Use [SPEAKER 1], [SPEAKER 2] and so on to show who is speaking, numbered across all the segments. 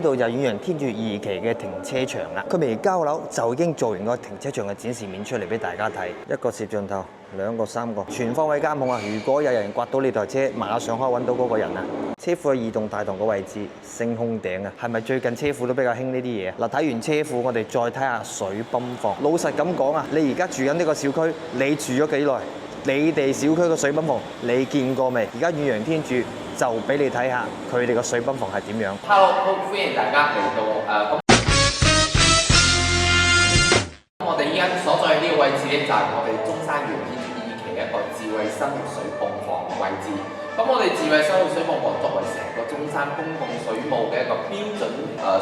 [SPEAKER 1] 呢度就遠洋天柱2期嘅停車場啦。佢未交樓就已經做完個停車場嘅展示面出嚟俾大家睇，一個攝像頭。2個、3個，全方位監控啊！如果有人刮到呢台車，馬上可以揾到嗰個人啊！車庫嘅移動大堂嘅位置，升空頂啊！係咪最近車庫都比較興呢啲嘢？嗱，睇完車庫，我哋再睇下水泵房。老實咁講啊，你而家住緊呢個小區，你住咗幾耐？你哋小區嘅水泵房你見過未？而家遠洋天柱就俾你睇下佢哋嘅水泵房係點樣。
[SPEAKER 2] Hello， 歡迎大家嚟到我哋依家所在呢個位置咧，就係我哋中山遠洋天柱2期嘅一個智慧生活水泵房嘅位置。咁我哋智慧生活水泵房作為成個中山公共水務嘅一個標準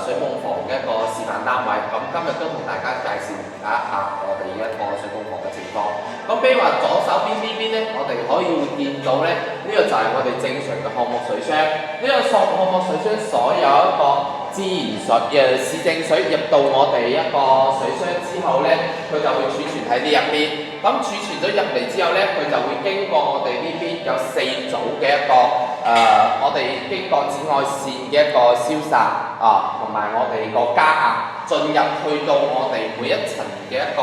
[SPEAKER 2] 水泵房嘅一個示範單位，咁今日都同大家介紹一下我哋一個水泵房嘅情況。咁比如話左手邊呢邊咧，我哋可以會見到咧，呢個就係我哋正常嘅項目水箱。呢個項目水箱所有一個自然水市政水入到我哋一個水箱之後咧，佢就會儲存喺呢入邊。咁儲存咗入嚟之後咧，佢就會經過我哋呢邊有4組嘅一個我哋經過紫外線嘅一個消殺啊，同埋我哋個加壓進入去到我哋每一層嘅一個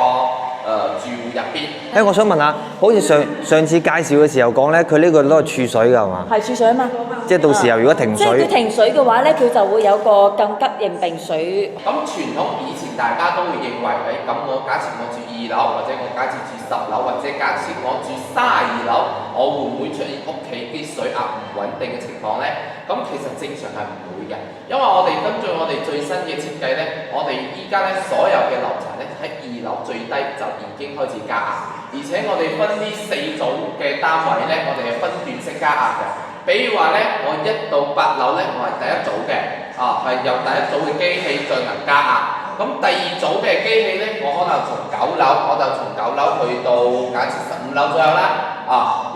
[SPEAKER 2] 住戶入邊。
[SPEAKER 1] 我想問下，好似上次介紹嘅時候講咧，佢呢個都係儲水㗎係嘛？
[SPEAKER 3] 係儲水啊嘛。
[SPEAKER 1] 即係到時候如果停水，
[SPEAKER 3] 即係佢停水嘅話咧，佢就會有個緊急應變水。
[SPEAKER 2] 咁傳統以前大家都會認為，咁我假設我住2樓，或者我假設住10樓，或者假設我住32樓，我會唔會出現屋企啲水壓唔穩定嘅情況呢？咁其實正常係唔會嘅，因為我哋根據我哋最新嘅設計呢，我哋依家呢所有嘅樓層呢喺2樓最低就已經開始加壓，而且我哋分呢4組嘅單位呢，我哋係分段式加壓嘅。比如話呢，我1到8樓呢，我係第一組嘅，係由第一組嘅機器進行加壓。咁第二組嘅機器呢，我可能從9樓，我就從9樓去到假設15樓左右啦。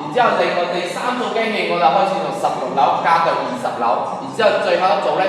[SPEAKER 2] 然之後另外第3組機器，我就開始從16樓加到20樓，然之後最後一組呢，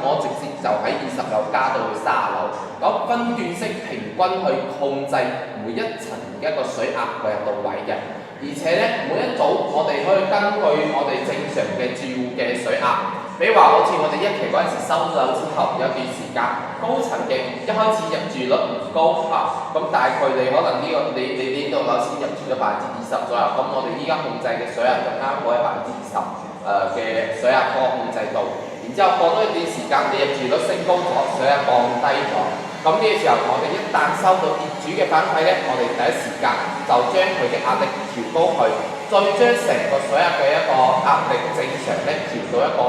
[SPEAKER 2] 我直接就喺20樓加到去30樓。咁分段式平均去控制每一層嘅一個水壓佢係到位嘅。而且咧，每一組我哋可以根據我哋正常嘅住戶嘅水壓，比如話好似我哋1期嗰陣時收咗樓之後，有段時間高層嘅一開始入住率唔高咁大概你可能呢個你呢棟樓先入住咗20%左右，咁我哋依家控制嘅水壓就啱好喺20%嘅水壓嗰個控制度。然之後過多一段時間，你入住率升高咗，水壓降低咗。咁呢個時候，我哋一旦收到業主嘅反饋呢，我哋第一時間就將佢嘅壓力調高佢，再將成個水壓嘅一個壓力正常呢調到一個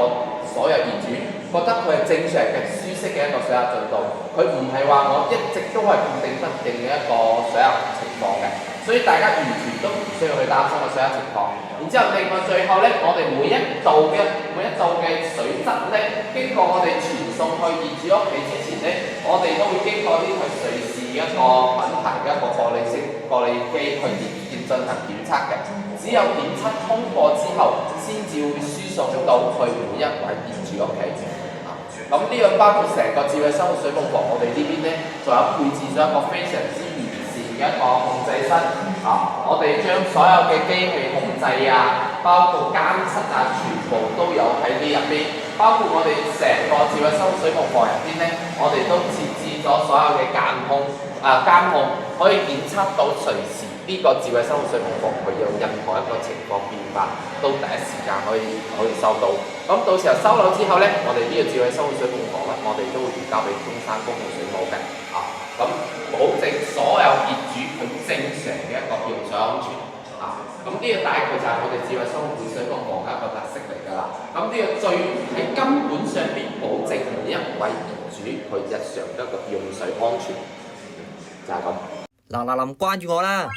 [SPEAKER 2] 所有業主覺得佢係正常嘅舒適嘅一個水壓進度，佢唔係話我一直都係固定不定嘅一個水壓情況嘅，所以大家完全都唔需要去擔心個水壓情況。然之後，另外最後呢，我哋每一度嘅水質呢，經過我哋傳送去業主屋企之前呢，我哋都會經過呢台瑞士一個品牌嘅一個過濾機去進行檢測嘅。只有檢測通過之後，先至會輸送到去每一位業主屋企。咁呢個包括成個智慧生活水泵房，我哋呢邊呢，仲有配置咗一個非常之完善嘅一個控制室。我哋將所有嘅機器控制包括監測全部都有喺呢入邊。包括我哋成個智慧生活水泵房入邊呢，我哋都設置咗所有嘅監控，可以檢測到隨時呢個智慧生活水泵房佢有任何一個情況變化，都第一時間可以收到。咁到時候收樓之後呢，我哋呢個智慧生活水泵房呢，我哋都會移交俾中山公共水務嘅。咁保證所有業主佢正常嘅一個用水安全。咁呢個大概就係我哋智慧生活水泵房嘅一個特色嚟㗎啦。咁呢個最喺根本上邊保證每一位業主佢日常嘅一個用水安全，就係咁。
[SPEAKER 1] 嗱，關注我啦！